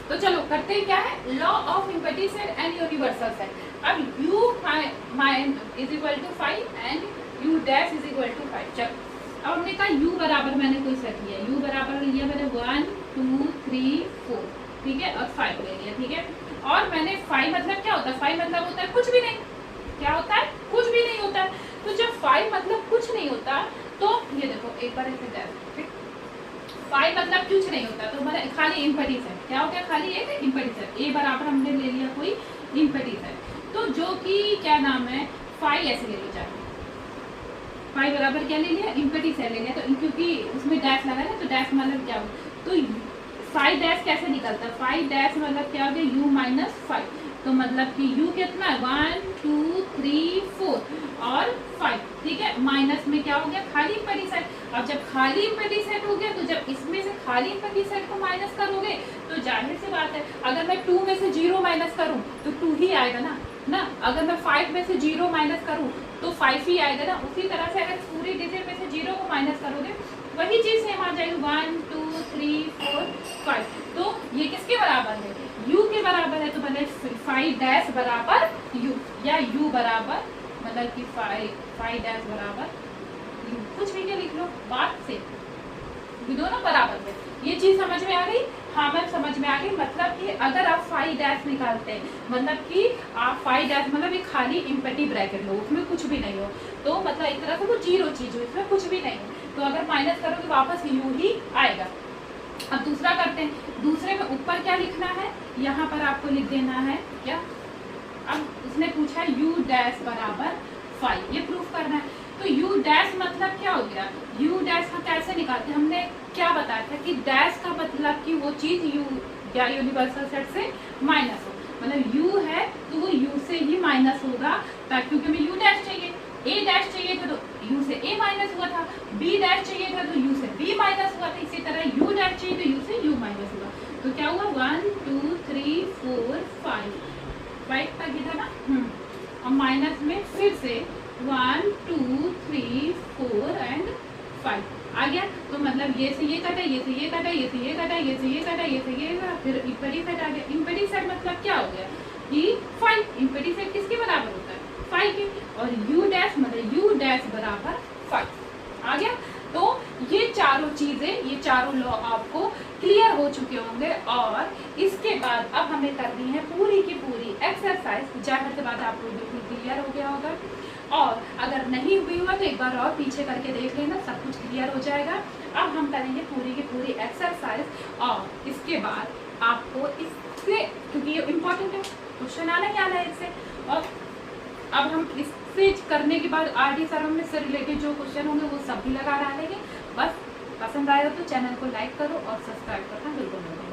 तो चलो करते हैं, क्या है, law of empty set and universal set. अब u mine is equal to 5 and u dash is equal to 5। चलो अब हमने कहा u बराबर मैंने कोई सेट लिया, u बराबर लिया मैंने 1 2 3 4, ठीक है, और 5 ले लिया, ठीक है। और मैंने 5 मतलब क्या होता है, 5 मतलब होता है कुछ भी नहीं। क्या होता है, कुछ भी नहीं होता है। तो जब 5 मतलब कुछ नहीं होता तो ये देखो एक बार ऐसे ठीक, 5 मतलब कुछ नहीं होता तो मतलब खाली इम्पैटी सेट। क्या हो गया, खाली एक इम्पैटी सेट। ए बराबर हमने ले लिया कोई इम्पैटी सेट, तो जो कि क्या नाम है 5 ऐसे ले लो जाए, 5 बराबर क्या ले लिया, इम्पैटी सेट ले लिया। तो क्योंकि उसमें डैश लगा है तो डैश मतलब क्या हो, तो 5 डैश कैसे निकलता है, 5 डैश मतलब क्या हो गया u माइनस 5। तो मतलब कि u कितना है 1 2 3 4 और 5, ठीक है। माइनस में क्या हो गया, खाली इम्पैटी सेट। अब जब खाली इम्पैटी सेट हो गया तो जब इसमें से खाली इम्पैटी सेट को माइनस करोगे तो जाहिर सी बात है, अगर मैं 2 में से 0 माइनस करूं तो 2 ही आएगा ना। अगर मैं 5 में से 0 माइनस करूं तो 5 ही आएगा ना। उसी तरह से अगर पूरी डिजिट में से 0 को माइनस करोगे वही चीज सेम आ जाएगी, 1 2 3 4 5। तो ये किसके बराबर है, u के बराबर है। तो मतलब 5 डैश बराबर u, या u बराबर मतलब कि 5 डैश बराबर u, कुछ भी क्या लिख लो, बात से दोनों बराबर है। ये चीज समझ में आ गई, हाँ मैम समझ में आ गई। मतलब कि अगर आप 5 डैश निकालते हैं, मतलब कि आप 5 डैश मतलब एक खाली इम्पैटी ब्रैकेट लो, उसमें कुछ भी नहीं हो, तो मतलब एक तरह से वो 0 चीज हो, इसमें कुछ भी नहीं हो, तो अगर माइनस करोगे वापस u ही आएगा। अब दूसरा करते हैं, दूसरे में ऊपर क्या लिखना है, यहाँ पर आपको लिख देना है क्या, अब उसने पूछा u डैश बराबर 5, ये प्रूफ करना है। तो u डैश मतलब क्या हो गया, u डैश का कैसे निकालते हैं, हमने क्या बताया था कि डैश का मतलब कि वो चीज u या यूनिवर्सल सेट से माइनस हो, मतलब u है तो वो u से ही माइनस होगा, क्योंकि हमें u डैश चाहिए, a डैश चाहिए था तो u से a माइनस हुआ था, b डैश चाहिए था तो u से b माइनस हुआ था, इसी तरह u डैश चाहिए तो u से u माइनस हुआ। तो क्या हुआ 1 2 3 4 5 तक ही था ना। अब माइनस में फिर से 1 2 3 4 एंड 5 आ गया। तो मतलब ये से ये कटा, ये से ये कटा, ये से ये कटा, ये से ये कटा, ये से ये कटा, फिर इम्पैटी सेट आ गया। इम्पैटी सेट मतलब क्या हो गया कि 5, इम्पैटी सेट किसके बराबर होता है 5 के, और u डैश मतलब u डैश बराबर 5 आ गया। तो ये चारों चीजें, ये चारों लॉ आपको क्लियर हो चुके होंगे। और इसके बाद अब हमें करनी है पूरी की पूरी एक्सरसाइज। जाहिर सी बात आपको बिल्कुल क्लियर हो गया होगा, और अगर नहीं हुई हुआ तो एक बार और पीछे करके देख लेना, सब कुछ क्लियर हो जाएगा। अब हम करेंगे पूरी की पूरी एक्सरसाइज, और इसके बाद आपको इससे, क्योंकि ये इम्पोर्टेंट है, क्वेश्चन आना ही आना है इससे। और अब हम इससे करने के बाद RD सर्वम से रिलेटेड जो क्वेश्चन होंगे वो सब भी लगा डालेंगे। बस पसंद आया तो चैनल को लाइक करो और सब्सक्राइब करना बिल्कुल मत भूलना।